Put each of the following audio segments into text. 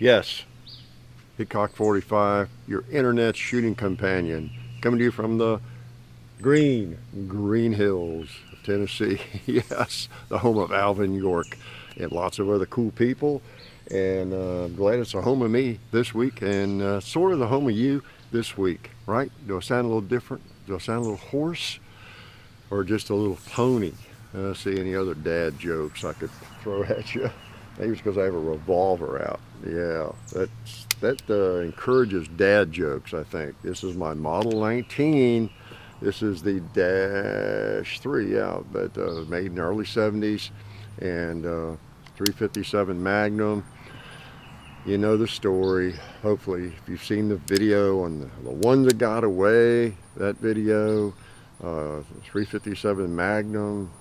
Yes, Hickok 45, your internet shooting companion, coming to you from the green hills of Tennessee. Yes, the home of Alvin York and lots of other cool people. And I'm glad it's the home of me this week and sort of the home of you this week, right? Do I sound a little different? Do I sound a little hoarse or just a little pony? See any other dad jokes I could throw at you? Maybe it's because I have a revolver out. Yeah, that encourages dad jokes, I think. This is my Model 19. This is the Dash 3, yeah, but made in the early 70s, and 357 Magnum. You know the story. Hopefully, if you've seen the video on the one that got away, that video, 357 Magnum,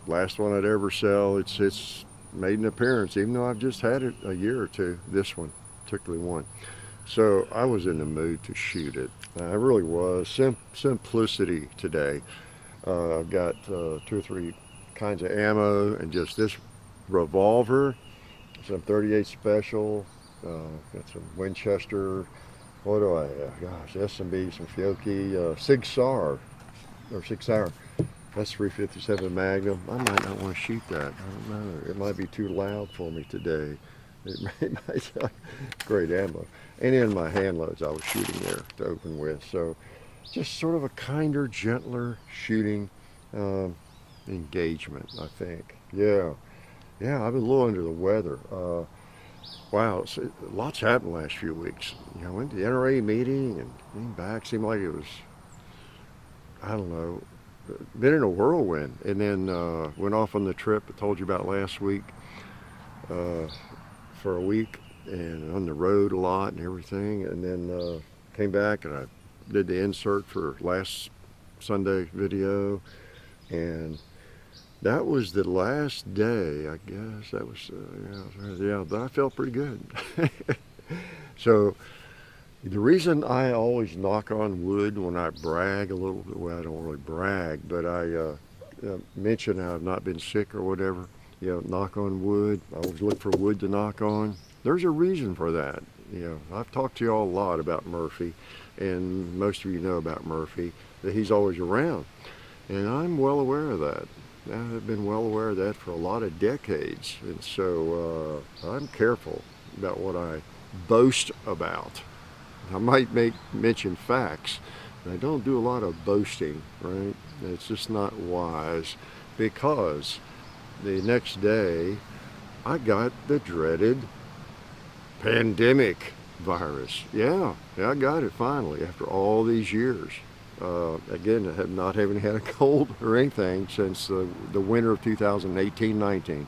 last one I'd ever sell. It's made an appearance, even though I've just had it a year or two. This one, particularly one. So I was in the mood to shoot it. I really was. Simplicity today. I've got 2 or 3 kinds of ammo and just this revolver, some 38 special, got some Winchester, what do I have? Gosh, S&B, some Fiocchi, Sig Sauer, or Sig Sauer. That's 357 Magnum. I might not want to shoot that. I don't know. It might be too loud for me today. It might great ammo. And in my hand loads I was shooting there to open with. So just sort of a kinder, gentler shooting engagement, I think. Yeah, I've been a little under the weather. Wow, lots happened the last few weeks. I went to the NRA meeting and came back. Seemed like it was, I don't know, been in a whirlwind. And then went off on the trip I told you about last week for a week and on the road a lot and everything. And then came back and I did the insert for last Sunday video. And that was the last day, I guess. That was, yeah, but I felt pretty good. So the reason I always knock on wood when I brag a little bit, well, I don't really brag, but I mention I've not been sick or whatever, knock on wood. I always look for wood to knock on. There's a reason for that. I've talked to you all a lot about Murphy, and most of you know about Murphy, that he's always around. And I'm well aware of that. I've been well aware of that for a lot of decades. And so I'm careful about what I boast about. I might mention facts, but I don't do a lot of boasting, right? It's just not wise, because the next day I got the dreaded pandemic virus. Yeah, I got it finally after all these years. Again, I have not having had a cold or anything since the winter of 2018-19.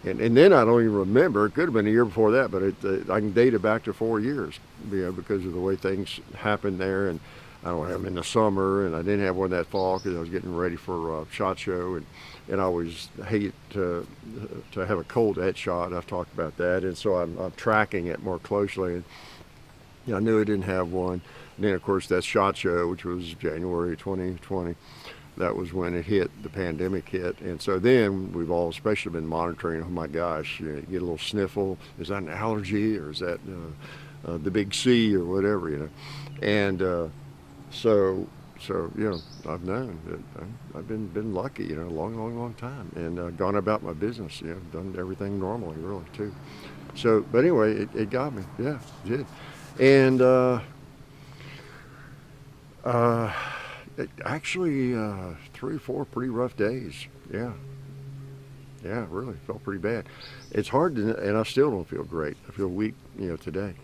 And then I don't even remember. It could have been a year before that, but I can date it back to 4 years, because of the way things happened there. And I don't have them in the summer, and I didn't have one that fall because I was getting ready for SHOT Show, and I always hate to have a cold at SHOT. I've talked about that, and so I'm tracking it more closely. And I knew I didn't have one. And then, of course, that SHOT Show, which was January 2020, that was when it hit, the pandemic hit. And so then we've all especially been monitoring, oh my gosh, you get a little sniffle. Is that an allergy, or is that the big C or whatever, And so I've known that I've been lucky, a long time, and gone about my business, done everything normally, really, too. So, but anyway, it got me. Yeah, it did. And actually 3 or 4 pretty rough days. Yeah, really felt pretty bad. It's hard to, and I still don't feel great. I feel weak, today.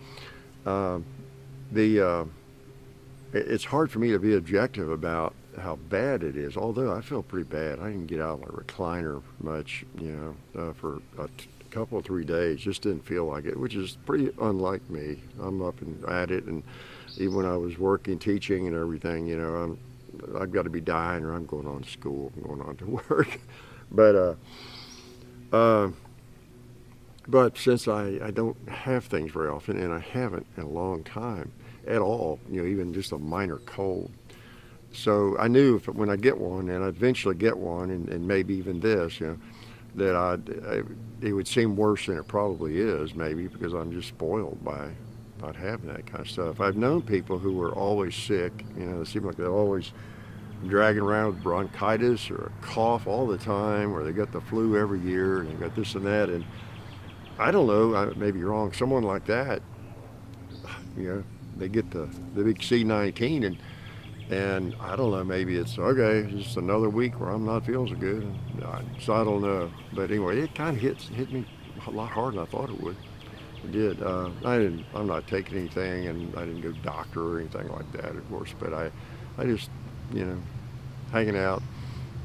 It's hard for me to be objective about how bad it is, although I feel pretty bad. I didn't get out of my recliner much, for a couple of 3 days. Just didn't feel like it, which is pretty unlike me. I'm up and at it, and even when I was working, teaching and everything, I've got to be dying, or I'm going on to school, I'm going on to work. But since I don't have things very often, and I haven't in a long time at all, even just a minor cold. So I knew when I get one, and I eventually get one, and maybe even this, that it would seem worse than it probably is, maybe because I'm just spoiled by not having that kind of stuff. I've known people who were always sick. It seemed like they're always dragging around with bronchitis or a cough all the time, or they got the flu every year and they got this and that. And I don't know, I may be wrong. Someone like that, they get the big C19, and I don't know, maybe it's okay, just another week where I'm not feeling so good. So I don't know. But anyway, it kind of hit me a lot harder than I thought it would. It did. I'm not taking anything, and I didn't go to the doctor or anything like that, of course. But I just, hanging out,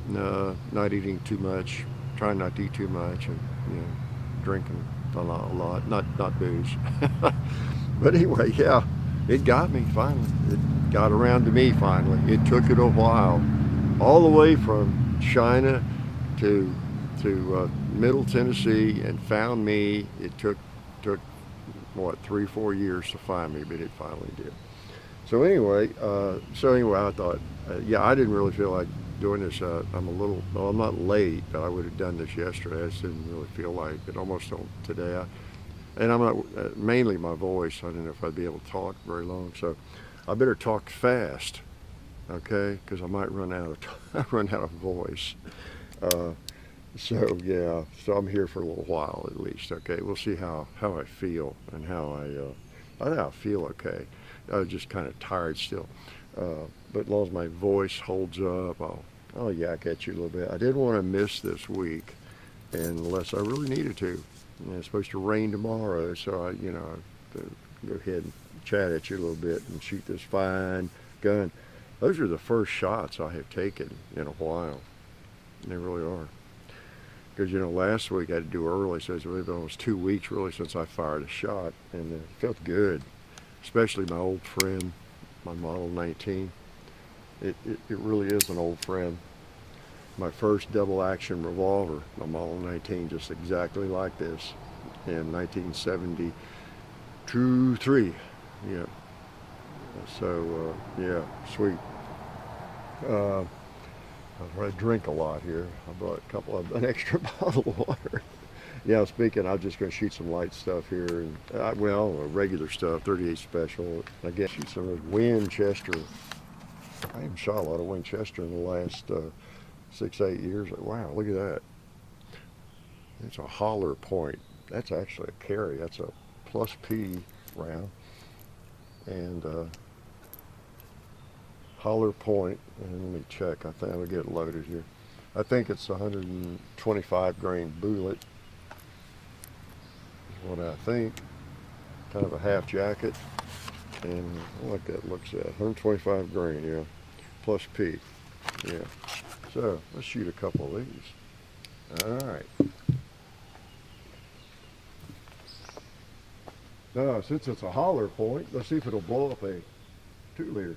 not eating too much, trying not to eat too much, and drinking a lot, not booze. But anyway, yeah, it got me finally. It got around to me finally. It took it a while, all the way from China to Middle Tennessee, and found me. It took what, 3-4 years to find me, but it finally did. So anyway, I thought, I didn't really feel like doing this. I'm not late, but I would have done this yesterday. I just didn't really feel like it. Almost don't today. And I'm not, mainly my voice. I don't know if I'd be able to talk very long. So I better talk fast, okay? Because I might run out of voice. So I'm here for a little while at least. Okay, we'll see how I feel and how I think I feel okay. I was just kind of tired still, but as long as my voice holds up, I'll yak at you a little bit. I didn't want to miss this week unless I really needed to. It's supposed to rain tomorrow, so I go ahead and chat at you a little bit and shoot this fine gun. Those are the first shots I have taken in a while. They really are. Because last week I had to do early, so it's been almost 2 weeks really since I fired a shot, and it felt good. Especially my old friend, my Model 19. It really is an old friend. My first double action revolver, my Model 19, just exactly like this, in 1972-3. Yeah. So sweet. I drink a lot here. I brought an extra bottle of water. Speaking, I'm just going to shoot some light stuff here, and regular stuff, 38 special. Again, shoot some of those Winchester. I haven't shot a lot of Winchester in the last 6-8 years. Wow, look at that. It's a holler point. That's actually a carry. That's a plus P round. And holler point, and let me check. I think I'll get it loaded here. I think it's 125 grain bullet. What I think, kind of a half jacket, and I like that looks at 125 grain, yeah, plus P, yeah. So let's shoot a couple of these. All right. Now, since it's a holler point, let's see if it'll blow up a 2-liter.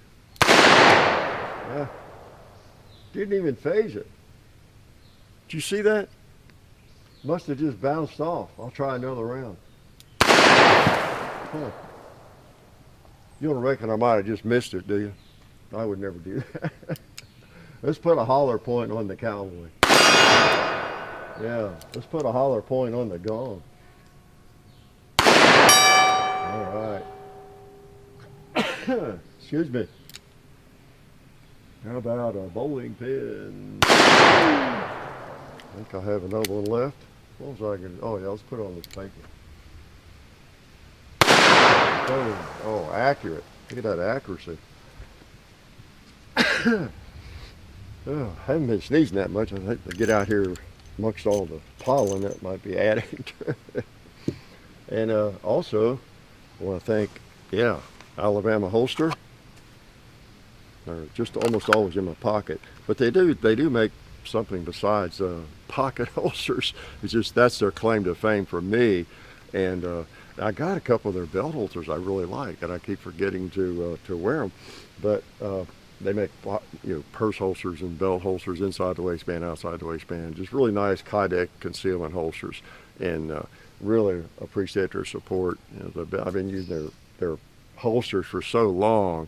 Didn't even phase it. Did you see that? Must have just bounced off. I'll try another round. Huh. You don't reckon I might have just missed it, do you? I would never do that. Let's put a holler point on the cowboy. Yeah, let's put a holler point on the gong. All right. Excuse me. How about a bowling pin? I think I have another one left. What was I going to? Oh yeah, let's put it on this paper. Oh, accurate. Look at that accuracy. Oh, I haven't been sneezing that much. I think to get out here amongst all the pollen that might be adding to it. And also, I want to thank, Alabama holster. They're just almost always in my pocket. But they do make something besides pocket holsters. It's just that's their claim to fame for me. And I got a couple of their belt holsters I really like, and I keep forgetting to wear them. But they make purse holsters and belt holsters inside the waistband, outside the waistband. Just really nice Kydex concealment holsters, and really appreciate their support. I've been using their holsters for so long.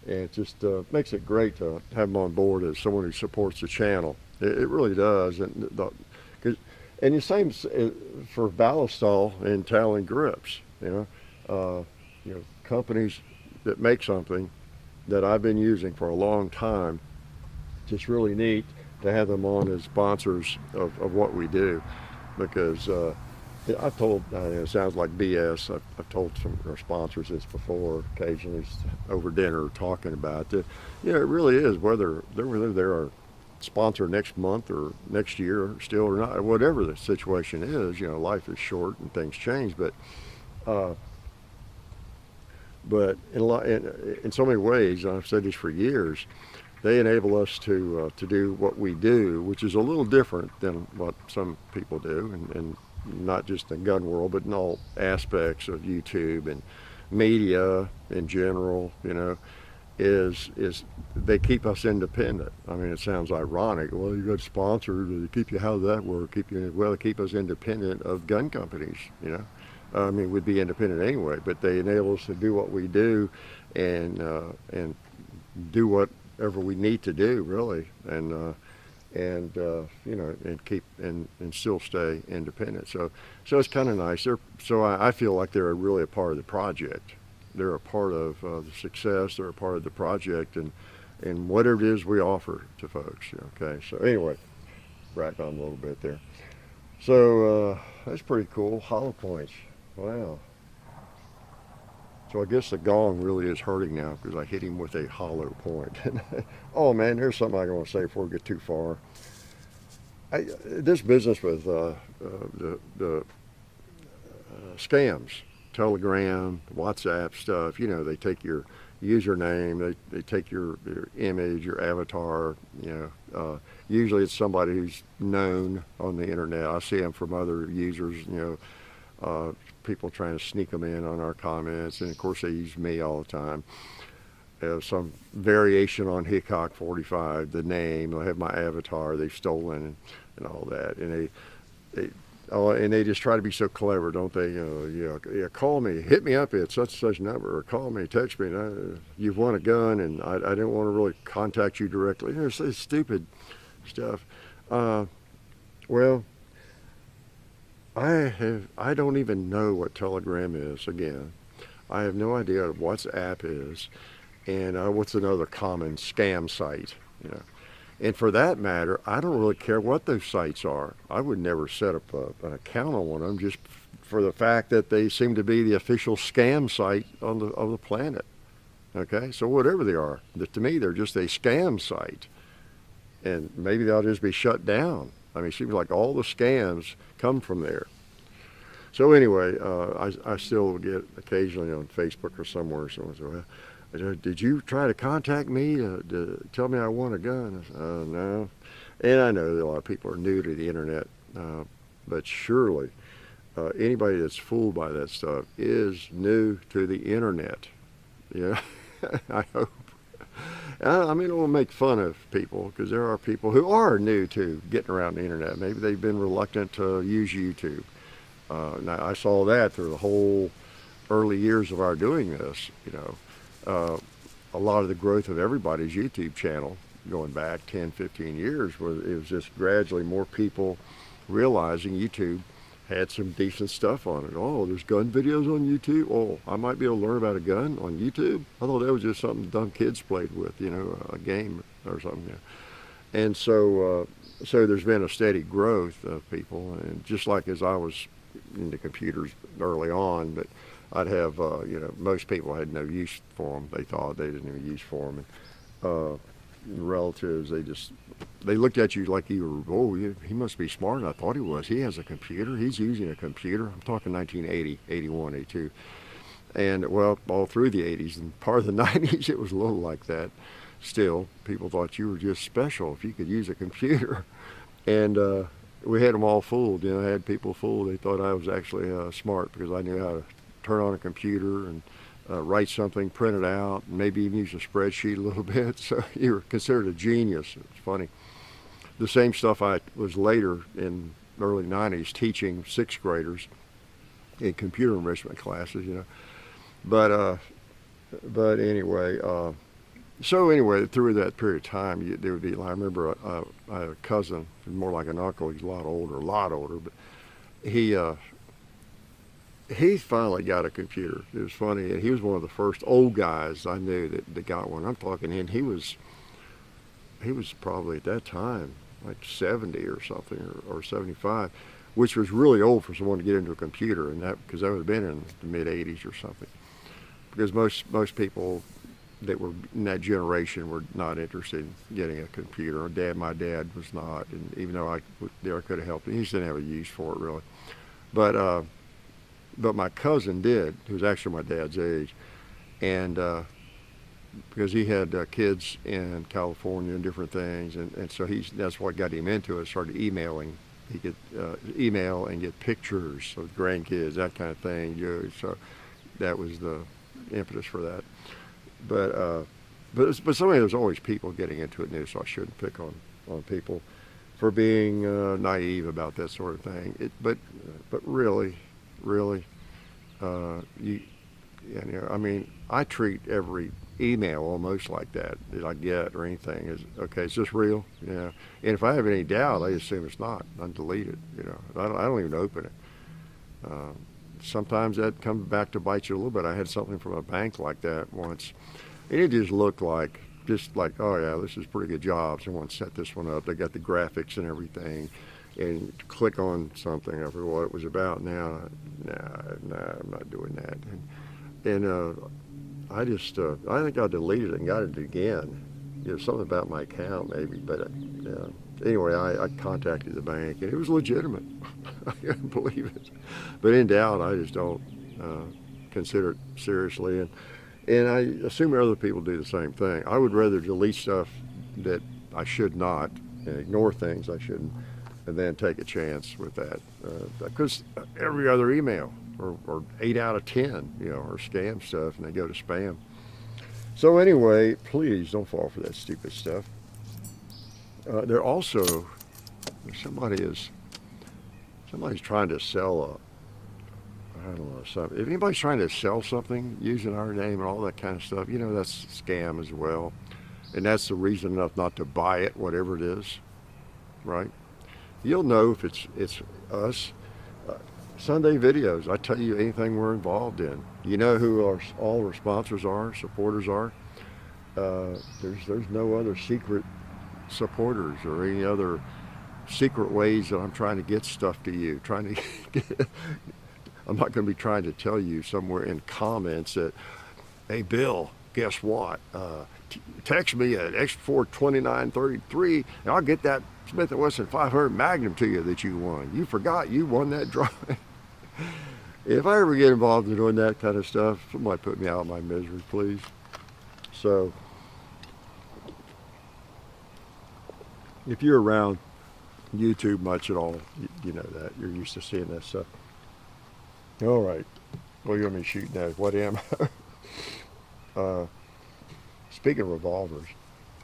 And it just makes it great to have them on board as someone who supports the channel. It really does. And And the same for ballistol and Talon grips. Companies that make something that I've been using for a long time. Just really neat to have them on as sponsors of what we do, because I've told, it sounds like BS. I've told some of our sponsors this before, occasionally over dinner, talking about it. It really is whether they're our sponsor next month or next year still or not, whatever the situation is. Life is short and things change, uh, but in so many ways, and I've said this for years, they enable us to do what we do, which is a little different than what some people do, and not just in the gun world, but in all aspects of YouTube and media in general. Is they keep us independent. I mean, it sounds ironic. Well, you got sponsors. They keep you. How does that work? They keep us independent of gun companies. I mean, we'd be independent anyway, but they enable us to do what we do, and do whatever we need to do, really, and keep and still stay independent. So it's kind of nice. I feel like they're really a part of the project. They're a part of the success. They're a part of the project, and whatever it is we offer to folks. Okay. So anyway, back on a little bit there. So that's pretty cool. Hollow points. Wow. So I guess the gong really is hurting now because I hit him with a hollow point. Oh man, here's something I want to say before we get too far. This business with the scams, Telegram, WhatsApp stuff, they take your username, they take your image, your avatar, usually it's somebody who's known on the internet. I see them from other users, people trying to sneak them in on our comments, and of course they use me all the time. Some variation on Hickok 45, the name, they'll have my avatar they've stolen and all that, and they just try to be so clever, don't they? Call me, hit me up at such and such number, or call me, text me, and you've won a gun, and I didn't want to really contact you directly. It's stupid stuff. Well, I don't even know what Telegram is. Again, I have no idea what WhatsApp is, and what's another common scam site. And for that matter, I don't really care what those sites are. I would never set up an account on one of them, just for the fact that they seem to be the official scam site of the planet. Okay, so whatever they are, to me they're just a scam site, and maybe they'll just be shut down. I mean, it seems like all the scams come from there. So anyway, I still get occasionally on Facebook or somewhere, someone says, well, did you try to contact me to tell me I won a gun? I said, no. And I know that a lot of people are new to the internet, but surely anybody that's fooled by that stuff is new to the internet. I hope. I mean, it will make fun of people, because there are people who are new to getting around the internet. Maybe they've been reluctant to use YouTube. Now, I saw that through the whole early years of our doing this. A lot of the growth of everybody's YouTube channel going back 10, 15 years, it was just gradually more people realizing YouTube had some decent stuff on it. Oh, there's gun videos on YouTube. Oh, I might be able to learn about a gun on YouTube. I thought that was just something dumb kids played with, a game or something. And so there's been a steady growth of people, and just like as I was into computers early on, but I'd have, most people had no use for them. They thought they didn't have use for them. And relatives, they looked at you like you were, oh, he must be smart. I thought he was. He has a computer. He's using a computer. I'm talking 1980, 81, 82. And, well, all through the 80s and part of the 90s, it was a little like that. Still, people thought you were just special if you could use a computer. And we had them all fooled. I had people fooled. They thought I was actually smart because I knew how to turn on a computer and write something, print it out, and maybe even use a spreadsheet a little bit. So you were considered a genius. It's funny. The same stuff I was later in the early 90s teaching sixth graders in computer enrichment classes, But anyway, So anyway, through that period of time, there would be. I remember I had a cousin, more like an uncle. He's a lot older, but he he finally got a computer. It was funny, and he was one of the first old guys I knew that got one. I'm talking, and he was probably at that time like 70 or something, or 75, which was really old for someone to get into a computer, and that because that would have been in the mid 80s or something. Because most people that were in that generation were not interested in getting a computer. My dad was not, and even though I could have helped him, he just didn't have a use for it really. But but my cousin did, who was actually my dad's age, and because he had kids in California and different things, and so that's what got him into it. Started emailing. He could email and get pictures of grandkids, that kind of thing. So that was the impetus for that. But somebody, there's always people getting into it new, so I shouldn't pick on people for being naive about that sort of thing. But really, I mean, I treat every email almost like that I get or anything is okay. Is this real? And if I have any doubt, I assume it's not. I delete it. I don't even open it. Sometimes that comes back to bite you a little bit. I had something from a bank like that once, and it just looked like, oh yeah, this is a pretty good job. Someone set this one up. They got the graphics and everything, and click on something. I forget what it was about. Now, nah, I'm not doing that. And I think I deleted it and got it again. Something about my account maybe, but anyway, I contacted the bank, and it was legitimate. I couldn't believe it. But in doubt, I just don't consider it seriously. And I assume other people do the same thing. I would rather delete stuff that I should not and ignore things I shouldn't, and then take a chance with that. Because every other email, or 8 out of 10, are scam stuff, and they go to spam. So anyway, please don't fall for that stupid stuff. There also, somebody's trying to sell I don't know, something. If anybody's trying to sell something using our name and all that kind of stuff, that's scam as well. And that's the reason enough not to buy it, whatever it is, right? You'll know if it's us. Sunday videos, I tell you anything we're involved in. You know who all our sponsors are, supporters are. There's no other secret supporters or any other secret ways that I'm trying to get stuff to you. I'm not going to be trying to tell you somewhere in comments that, hey Bill, guess what? Text me at X42933 and I'll get that Smith & Wesson 500 Magnum to you that you won. You forgot you won that drawing. If I ever get involved in doing that kind of stuff, somebody put me out of my misery, please. So, if you're around YouTube much at all, you know that. You're used to seeing that stuff. All right. Well, you're going to be shooting at what ammo? Speaking of revolvers,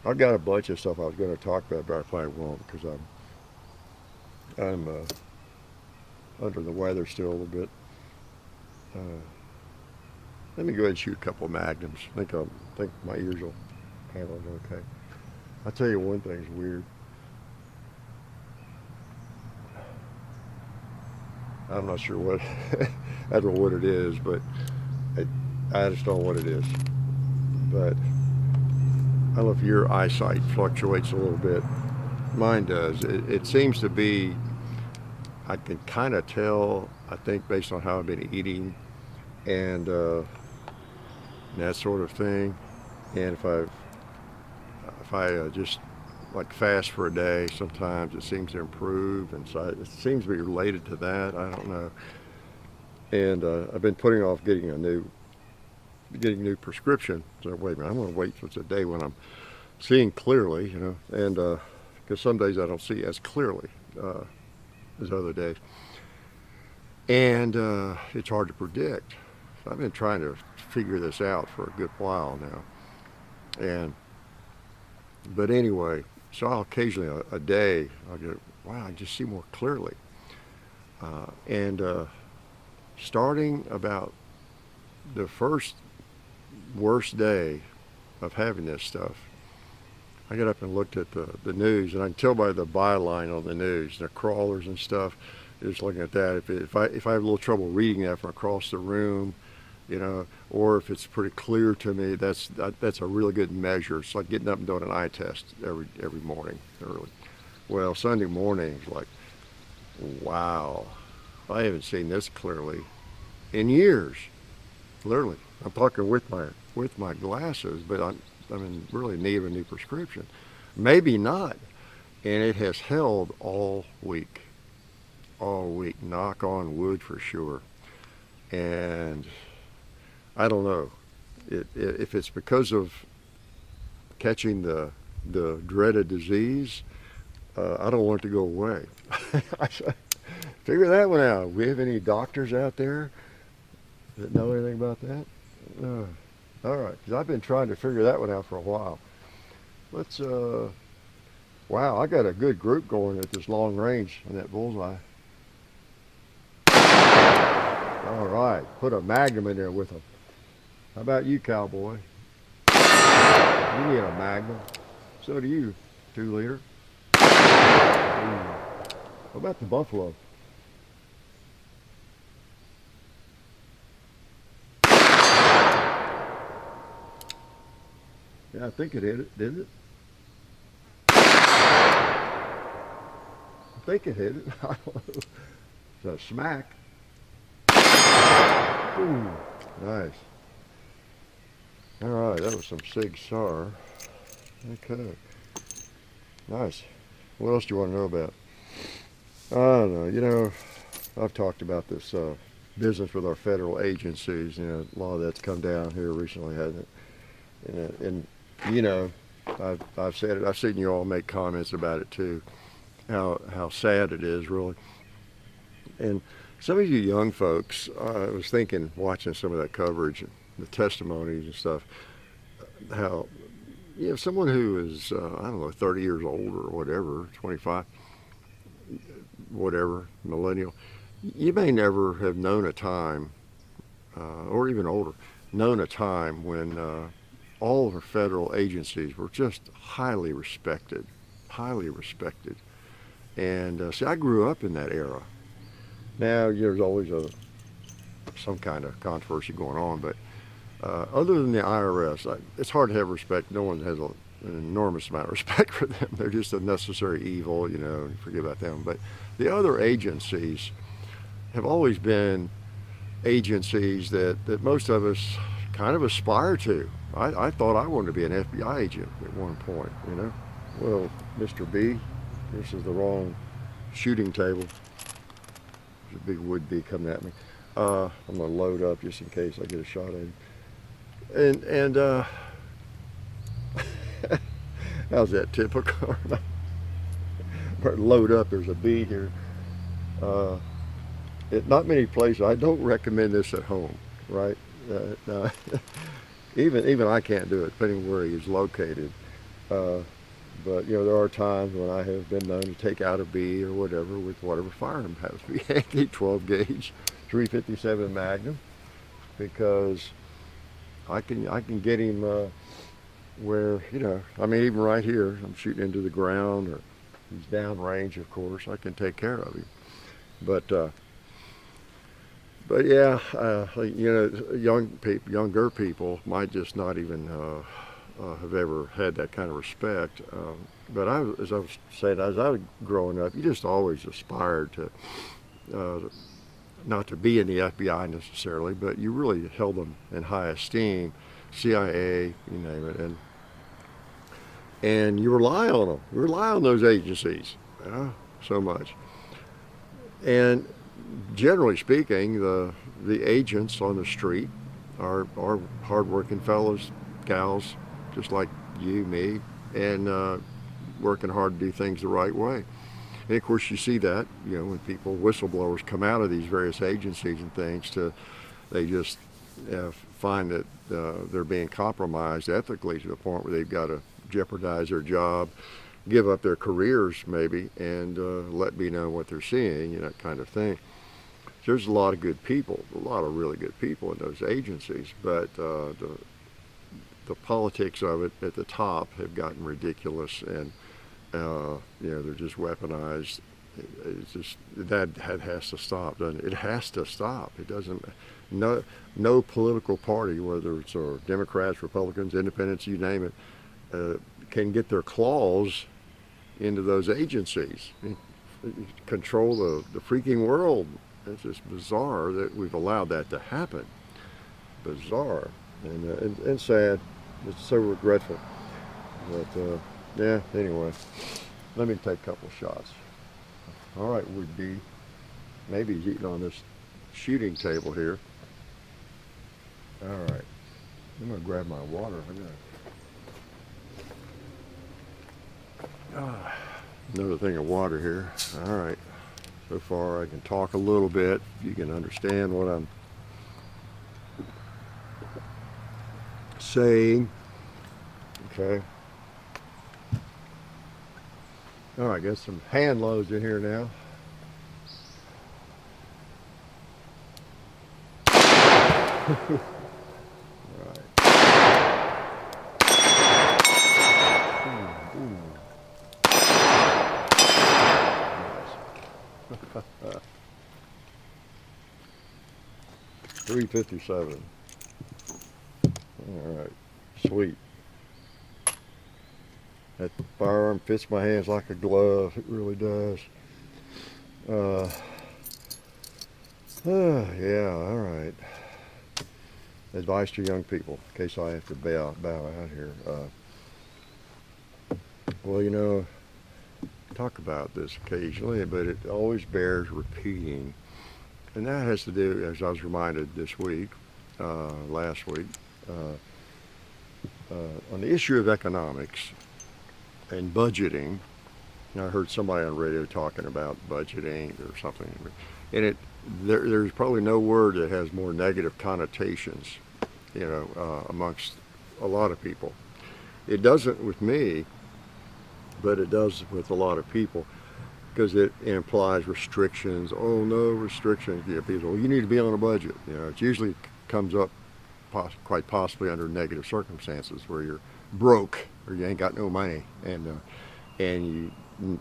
I've got a bunch of stuff I was going to talk about, but I probably won't because I'm under the weather still a little bit. Let me go ahead and shoot a couple of Magnums. I think my ears will handle it okay. I'll tell you one thing's weird. I'm not sure what I don't know what it is, but I just don't know what it is. But I don't know if your eyesight fluctuates a little bit. Mine does. It seems to be, I can kind of tell, I think, based on how I've been eating and that sort of thing. And if I just like fast for a day, sometimes it seems to improve, and so it seems to be related to that. I don't know. And I've been putting off getting a new prescription. So wait a minute, I'm going to wait till it's a day when I'm seeing clearly, and because some days I don't see as clearly as other days, and it's hard to predict. So I've been trying to figure this out for a good while now, but anyway. So I'll occasionally, a day, I'll go, wow, I just see more clearly. And starting about the first worst day of having this stuff. I got up and looked at the news, and I can tell by the byline on the news, the crawlers and stuff. Just looking at that, if I have a little trouble reading that from across the room, you know, or if it's pretty clear to me, that's a really good measure. It's like getting up and doing an eye test every morning early. Well, Sunday morning is like, wow, I haven't seen this clearly in years. Literally, I'm talking with my glasses, but I'm in really need of a new prescription. Maybe not, and it has held all week. All week, knock on wood for sure. And I don't know if it's because of catching the dreaded disease. I don't want it to go away. Figure that one out. We have any doctors out there that know anything about that? All right, because I've been trying to figure that one out for a while. Let's, wow, I got a good group going at this long range on that bullseye. All right, put a Magnum in there with them. How about you, cowboy? You need a Magnum. So do you, 2-liter. What about the buffalo? Yeah, I think it hit it, didn't it? I think it hit it. I don't know. It's a smack. Ooh, nice. All right, that was some Sig Sauer. Okay. Nice. What else do you want to know about? I don't know. You know, I've talked about this business with our federal agencies. You know, a lot of that's come down here recently, hasn't it? And you know, I've said it. I've seen you all make comments about it too. How sad it is, really. And some of you young folks, I was thinking, watching some of that coverage, the testimonies and stuff, how, you know, someone who is, I don't know, 30 years old or whatever, 25, whatever, millennial, you may never have known a time, or even older, known a time when all of our federal agencies were just highly respected. And see, I grew up in that era. Now, there's always some kind of controversy going on, but other than the IRS, it's hard to have respect. No one has an enormous amount of respect for them. They're just a necessary evil, you know, forget about them. But the other agencies have always been agencies that most of us kind of aspire to. I thought I wanted to be an FBI agent at one point, you know. Well, Mr. B, this is the wrong shooting table. There's a big wood bee coming at me. I'm going to load up just in case I get a shot at him. And how's that typical? Load up, there's a bee here. Not many places. I don't recommend this at home, right? No. Even I can't do it, depending where he is located. But, you know, there are times when I have been known to take out a bee or whatever with whatever firearm has to be handy, 12 gauge, 357 Magnum, because I can get him where, you know, I mean, even right here, I'm shooting into the ground, or he's down range, of course, I can take care of him. But yeah, you know, younger people might just not even have ever had that kind of respect. But as I was saying, as I was growing up, you just always aspired to, not to be in the FBI necessarily, but you really held them in high esteem, CIA, you name it, and you rely on them. You rely on those agencies, so much. And generally speaking, the agents on the street are hardworking fellows, gals, just like you, me, and working hard to do things the right way. And of course, you see that, you know, when whistleblowers come out of these various agencies and things, they just find that they're being compromised ethically to the point where they've got to jeopardize their job, give up their careers maybe, and let me know what they're seeing, you know, that kind of thing. So there's a lot of good people, a lot of really good people in those agencies, but the politics of it at the top have gotten ridiculous, and they're just weaponized. It's just that has to stop, doesn't it? It has to stop. It doesn't. No political party, whether it's Democrats, Republicans, Independents, you name it, can get their claws into those agencies, control the freaking world. It's just bizarre that we've allowed that to happen. Bizarre and sad. It's so regretful. But yeah, anyway, let me take a couple shots. All right, would be maybe eating on this shooting table here. All right, I'm gonna grab my water. Another thing of water here. All right, so far I can talk a little bit. You can understand what I'm saying. Okay. All right, got some hand loads in here now. Nice. 357. All right, sweet. That firearm fits my hands like a glove. It really does. Yeah, all right. Advice to young people, in case I have to bow out here. Well, talk about this occasionally, but it always bears repeating. And that has to do, as I was reminded this week, last week, on the issue of economics and budgeting. I heard somebody on the radio talking about budgeting or something, and there's probably no word that has more negative connotations, amongst a lot of people. It doesn't with me, but it does with a lot of people, because it implies restrictions. Oh no, restrictions. Yeah, people, well, you need to be on a budget. It usually comes up quite possibly under negative circumstances where you're broke or you ain't got no money, and you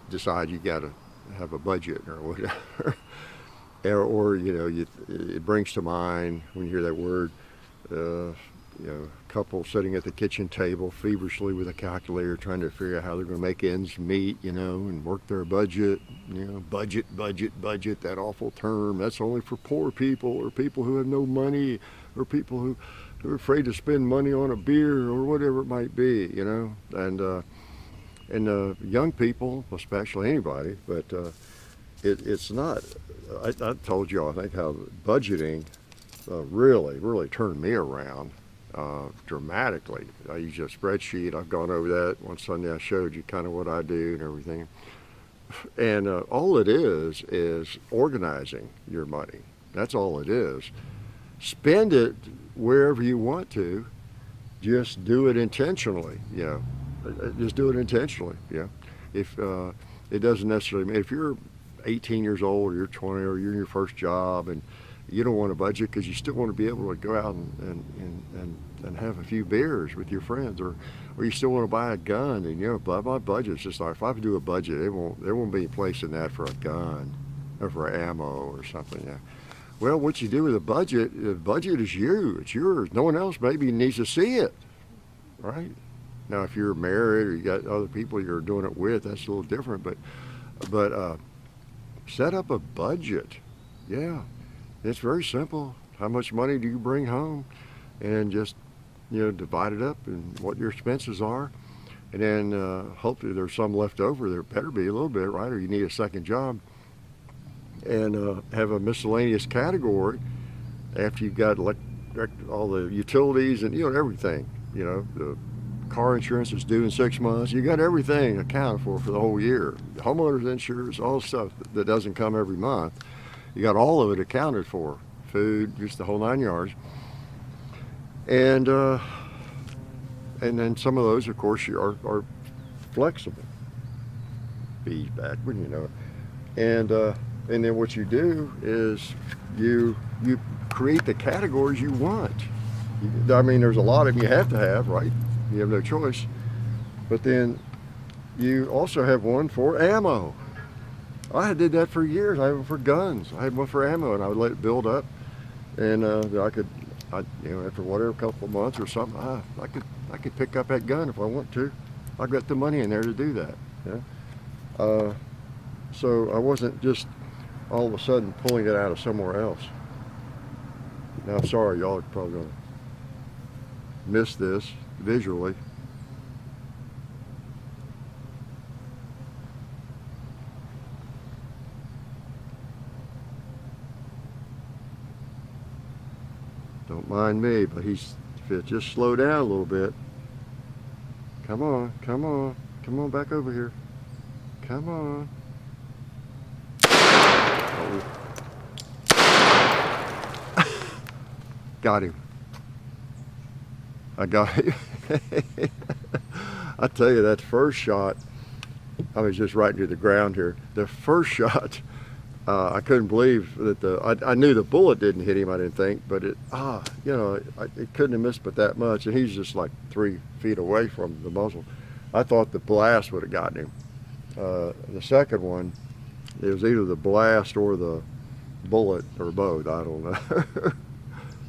decide you got to have a budget or whatever. or it brings to mind when you hear that word, couple sitting at the kitchen table feverishly with a calculator trying to figure out how they're going to make ends meet, and work their budget. Budget, that awful term. That's only for poor people or people who have no money or people who are afraid to spend money on a beer or whatever it might be, and young people, especially anybody, but it's not. I told you, I think, how budgeting really turned me around dramatically. I use a spreadsheet. I've gone over that. One Sunday I showed you kind of what I do and everything. And all it is organizing your money. That's all it is. Spend it wherever you want to. Just do it intentionally. Just do it intentionally. If it doesn't necessarily mean if you're 18 years old or you're 20 or you're in your first job and you don't want a budget because you still want to be able to go out and have a few beers with your friends, or you still want to buy a gun, and but my budget's just like, if I do a budget, there won't be a place in that for a gun or for ammo or something. Yeah. Well, what you do with the budget is you. It's yours. No one else maybe needs to see it, right? Now, if you're married or you got other people you're doing it with, that's a little different. But set up a budget. Yeah, it's very simple. How much money do you bring home, and just divide it up and what your expenses are, and then hopefully there's some left over. There better be a little bit, right? Or you need a second job, and have a miscellaneous category after you've got all the utilities and everything. The car insurance is due in 6 months. You got everything accounted for the whole year. Homeowners insurance, all stuff that doesn't come every month. You got all of it accounted for. Food, just the whole 9 yards. And then some of those, of course, are flexible. Fees back when and then what you do is you create the categories you want. I mean, there's a lot of them you have to have, right? You have no choice. But then you also have one for ammo. I did that for years. I had one for guns. I had one for ammo, and I would let it build up, and after whatever, couple of months or something, I could pick up that gun if I want to. I've got the money in there to do that. Yeah. So I wasn't just all of a sudden pulling it out of somewhere else. Now, I'm sorry, y'all are probably gonna miss this visually. Don't mind me, but if it just slow down a little bit. Come on, come on, come on back over here. Come on. Oh. Got him. I got him. I tell you, that first shot, I was just right near the ground here. The first shot, I couldn't believe that I knew the bullet didn't hit him, I didn't think, but it couldn't have missed but that much, and he's just like 3 feet away from the muzzle. I thought the blast would have gotten him. The second one, it was either the blast or the bullet, or both, I don't know.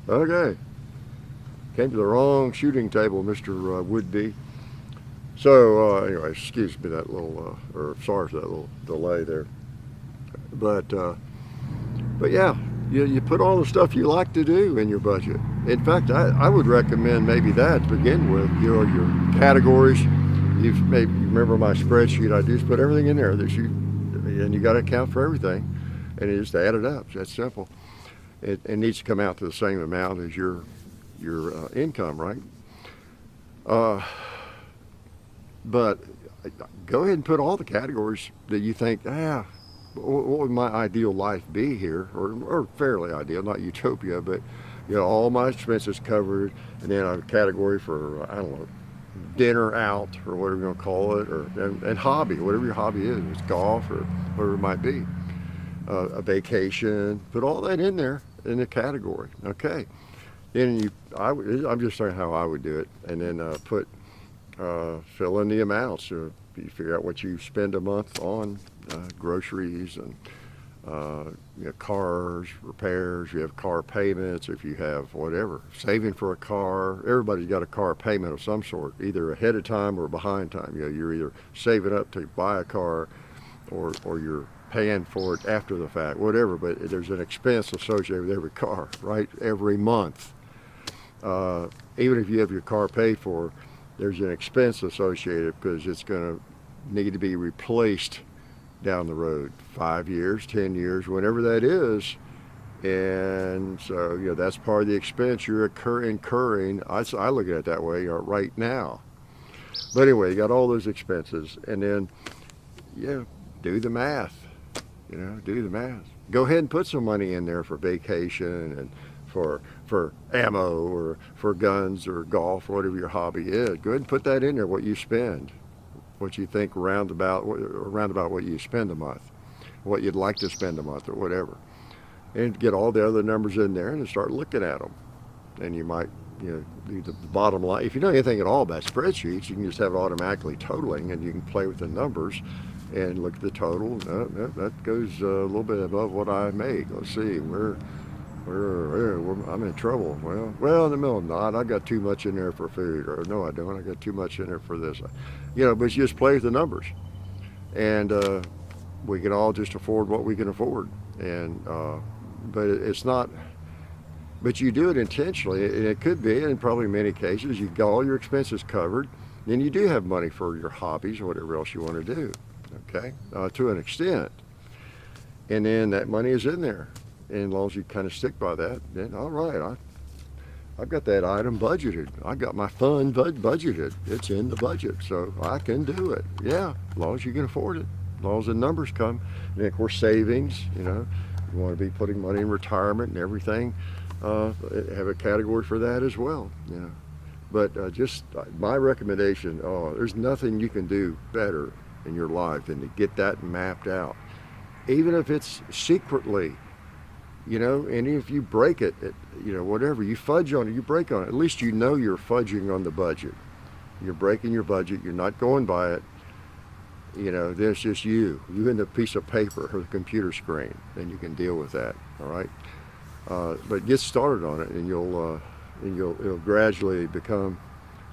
Okay. Came to the wrong shooting table, Mr. Would-be. So anyway, excuse me that little, or sorry for that little delay there. But yeah, you put all the stuff you like to do in your budget. In fact, I would recommend maybe that to begin with. Your categories. You remember my spreadsheet? I just put everything in there and you got to account for everything, and you just add it up. That's simple. It needs to come out to the same amount as your income, right? But go ahead and put all the categories that you think, what would my ideal life be here, or fairly ideal, not utopia, but all my expenses covered, and then a category for, I don't know, dinner out, or whatever you want to call it, and hobby, whatever your hobby is. It's golf or whatever it might be, a vacation. Put all that in there in the category. Okay, then I'm just saying how I would do it, and then fill in the amounts. You figure out what you spend a month on groceries and cars, repairs. You have car payments, if you have whatever, saving for a car. Everybody's got a car payment of some sort, either ahead of time or behind time. You're either saving up to buy a car, or you're paying for it after the fact, whatever. But there's an expense associated with every car, right? Every month, even if you have your car paid for, there's an expense associated, because it's going to need to be replaced down the road, 5 years, 10 years, whenever that is. And so that's part of the expense you're incurring. I look at it that way right now. But anyway, you got all those expenses, and then do the math. Do the math. Go ahead and put some money in there for vacation and for ammo, or for guns, or golf, or whatever your hobby is. Go ahead and put that in there, what you spend, what you think roundabout what you spend a month, what you'd like to spend a month, or whatever. And get all the other numbers in there and start looking at them. And you might do the bottom line. If you know anything at all about spreadsheets, you can just have it automatically totaling, and you can play with the numbers and look at the total. That goes a little bit above what I make. Let's see, I'm in trouble. Well, in the middle of the night, I got too much in there for food, or no, I don't. I got too much in there for this. But you just play with the numbers, and we can all just afford what we can afford. And but it's not. But you do it intentionally, and it could be, in probably many cases, you've got all your expenses covered. Then you do have money for your hobbies or whatever else you want to do. Okay, to an extent, and then that money is in there. And as long as you kind of stick by that, then all right, I've got that item budgeted. I got my fund budgeted. It's in the budget, so I can do it. Yeah, as long as you can afford it, as long as the numbers come. And then, of course, savings. You want to be putting money in retirement and everything. Have a category for that as well. But just my recommendation. There's nothing you can do better in your life than to get that mapped out, even if it's secretly. you know, and if you break it, you know, whatever, you fudge on it, you break on it, at least you know you're fudging on the budget. You're breaking your budget, you're not going by it. You know, then it's just you and the piece of paper or the computer screen, and you can deal with that, all right? But get started on it, and it'll gradually become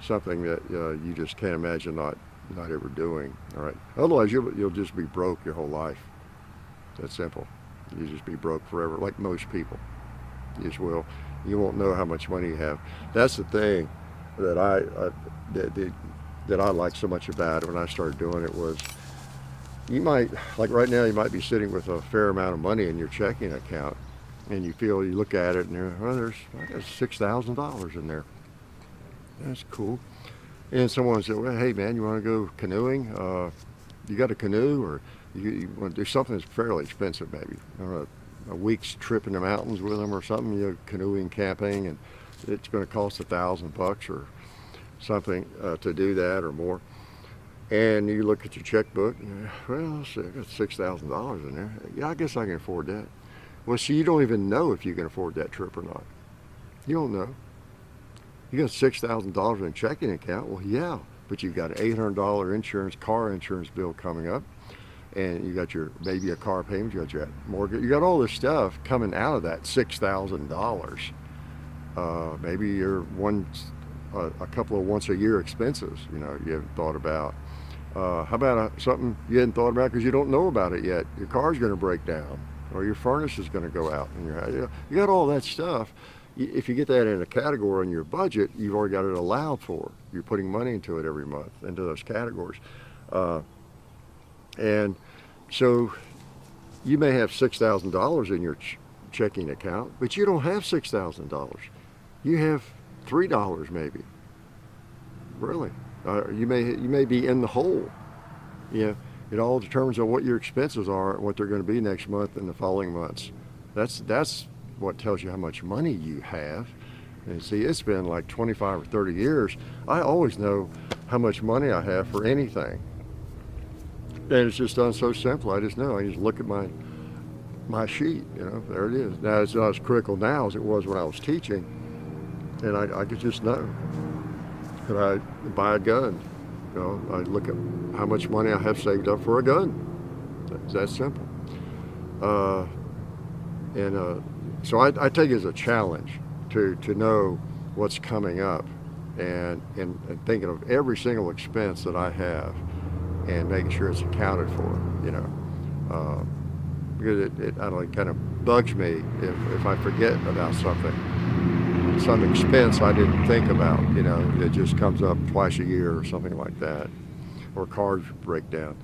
something that you just can't imagine not ever doing, all right? Otherwise, you'll just be broke your whole life. That's simple. You'll just be broke forever, like most people. You just will. You won't know how much money you have. That's the thing that I like so much about it when I started doing it was, you might, like right now, you might be sitting with a fair amount of money in your checking account, and you look at it, and I got $6,000 in there. That's cool. And someone said, well, hey man, you want to go canoeing? You got a canoe, or you want to do something that's fairly expensive, maybe a week's trip in the mountains with them or something, you know, canoeing, camping, and it's going to cost $1,000 or something to do that or more. And you look at your checkbook, and well, let's see, I got $6,000 in there. Yeah, I guess I can afford that. Well, see, you don't even know if you can afford that trip or not. You don't know. You got $6,000 in a checking account. Well, yeah, but you've got an $800 car insurance bill coming up, and you got maybe a car payment, you got your mortgage, you got all this stuff coming out of that $6,000. Maybe you're a couple of once a year expenses, you know, you haven't thought about. How about something you hadn't thought about because you don't know about it yet? Your car's going to break down, or your furnace is going to go out in your house. You got all that stuff. If you get that in a category in your budget, you've already got it allowed for. You're putting money into it every month, into those categories. And so you may have $6,000 in your checking account, but you don't have $6,000. You have $3 maybe. Really. You may be in the hole. You know, it all determines on what your expenses are and what they're going to be next month and the following months. That's what tells you how much money you have. And see, it's been like 25 or 30 years. I always know how much money I have for anything. And it's just done so simple. I just know. I just look at my sheet, you know, there it is. Now, it's not as critical now as it was when I was teaching. And I could just know. Could I buy a gun? You know, I look at how much money I have saved up for a gun. It's that simple. So I take it as a challenge to know what's coming up and thinking of every single expense that I have and making sure it's accounted for, you know. Because it I don't know, it kind of bugs me if I forget about some expense I didn't think about, you know, it just comes up twice a year or something like that, or cars break down.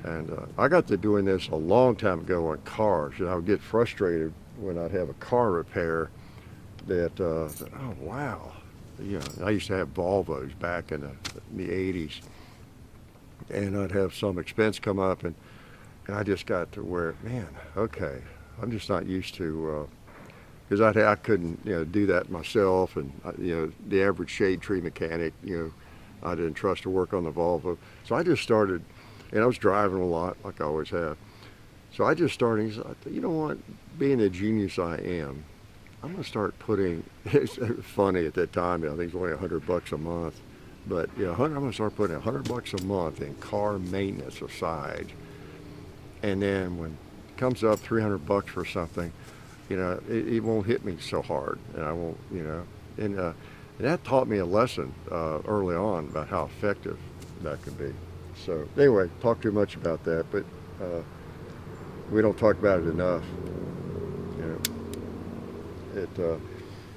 And I got to doing this a long time ago on cars, and I would get frustrated when I'd have a car repair that, oh wow, you know, I used to have Volvos back in the 80s, and I'd have some expense come up, and I just got to where, man, okay, I'm just not used to, because I couldn't, you know, do that myself, and you know, the average shade tree mechanic, you know, I didn't trust to work on the Volvo, so I just started, and I was driving a lot like I always have, so I just started. You know what? Being the genius I am, I'm gonna start putting. It's funny at that time. I think it's only $100 a month, but you know, I'm gonna start putting $100 a month in car maintenance aside, and then when it comes up $300 for something, you know, it won't hit me so hard, and I won't, you know, and that taught me a lesson early on about how effective that can be. So anyway, talk too much about that, but we don't talk about it enough. You know,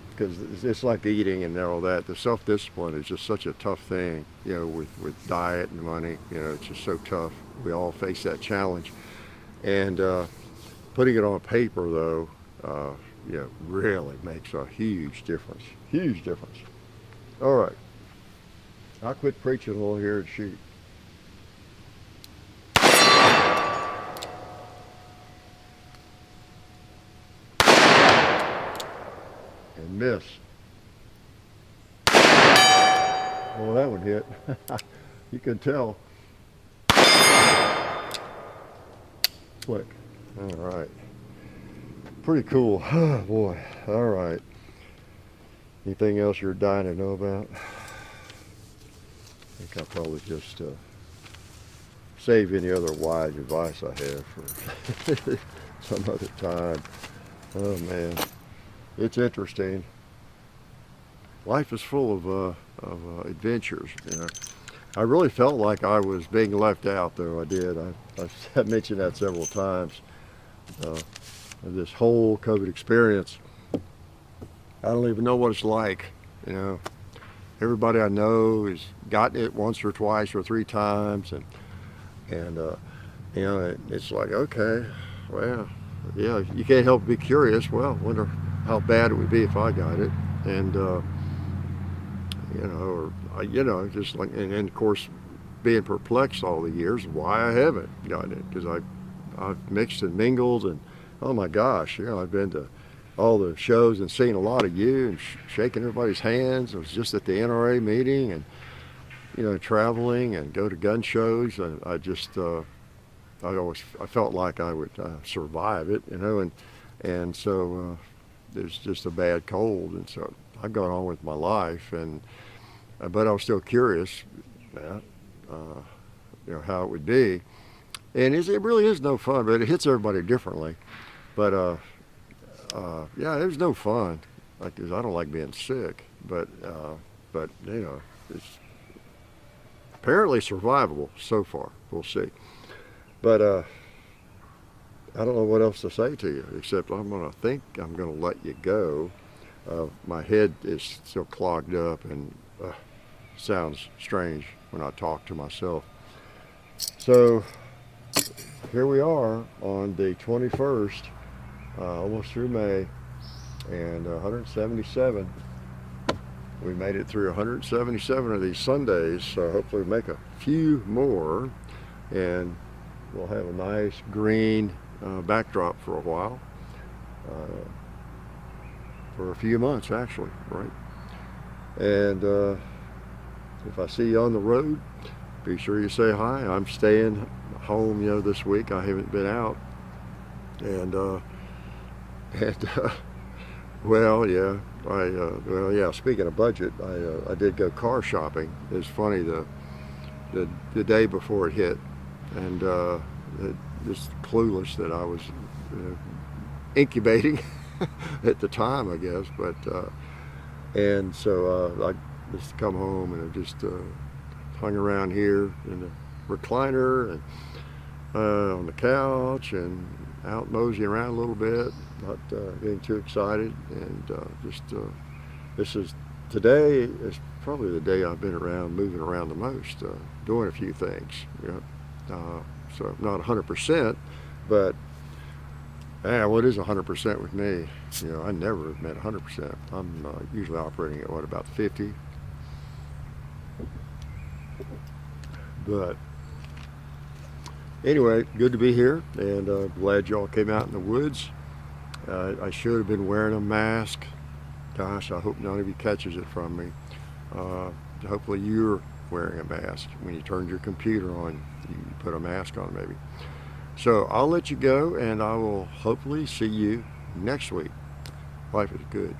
because it's like eating and all that. The self-discipline is just such a tough thing. You know, with diet and money. You know, it's just so tough. We all face that challenge, and putting it on paper though, you know, really makes a huge difference. Huge difference. All right, I'll quit preaching a little here and shoot. And miss. Well, that one hit. You can tell. Click. All right. Pretty cool. Oh, boy. All right. Anything else you're dying to know about? I think I'll probably just save any other wise advice I have for some other time. Oh, man. It's interesting. Life is full of adventures, you know. I really felt like I was being left out, though. I did. I mentioned that several times. This whole COVID experience, I don't even know what it's like, you know. Everybody I know has gotten it once or twice or three times, and you know, it's like, okay, well, yeah, you can't help but be curious. Well, I wonder how bad it would be if I got it, and you know, or you know, just like, and of course, being perplexed all the years why I haven't gotten it, because I've mixed and mingled, and oh my gosh, you know, I've been to all the shows and seen a lot of you and shaking everybody's hands. I was just at the NRA meeting, and you know, traveling and go to gun shows. I just I felt like I would survive it, you know, and so there's just a bad cold, and so I've gone on with my life, and but I was still curious, you know, how it would be, and it really is no fun, but it hits everybody differently. But yeah, it was no fun, like, 'cause I don't like being sick, but you know, it's apparently survivable so far. We'll see. But I don't know what else to say to you, except I'm going to let you go. My head is still clogged up, and sounds strange when I talk to myself. So here we are on the 21st, almost through May, and 177. We made it through 177 of these Sundays, so hopefully we'll make a few more, and we'll have a nice green backdrop for a while, for a few months actually, right? And if I see you on the road, be sure you say hi. I'm staying home, you know, this week. I haven't been out, and well, yeah. Well, yeah. Speaking of budget, I did go car shopping. It's funny, the day before it hit, and just clueless that I was incubating at the time, I guess. But and so I just come home, and I just hung around here in the recliner and on the couch, and out moseying around a little bit, not getting too excited, and today is probably the day I've been moving around the most, doing a few things, you know. So not 100%, but what is 100% with me? You know, I never admit 100%. I'm usually operating at about 50. But anyway, good to be here, and glad y'all came out in the woods. I should have been wearing a mask. Gosh, I hope none of you catches it from me. Hopefully you're wearing a mask. When you turned your computer on, you put a mask on maybe. So I'll let you go, and I will hopefully see you next week. Life is good.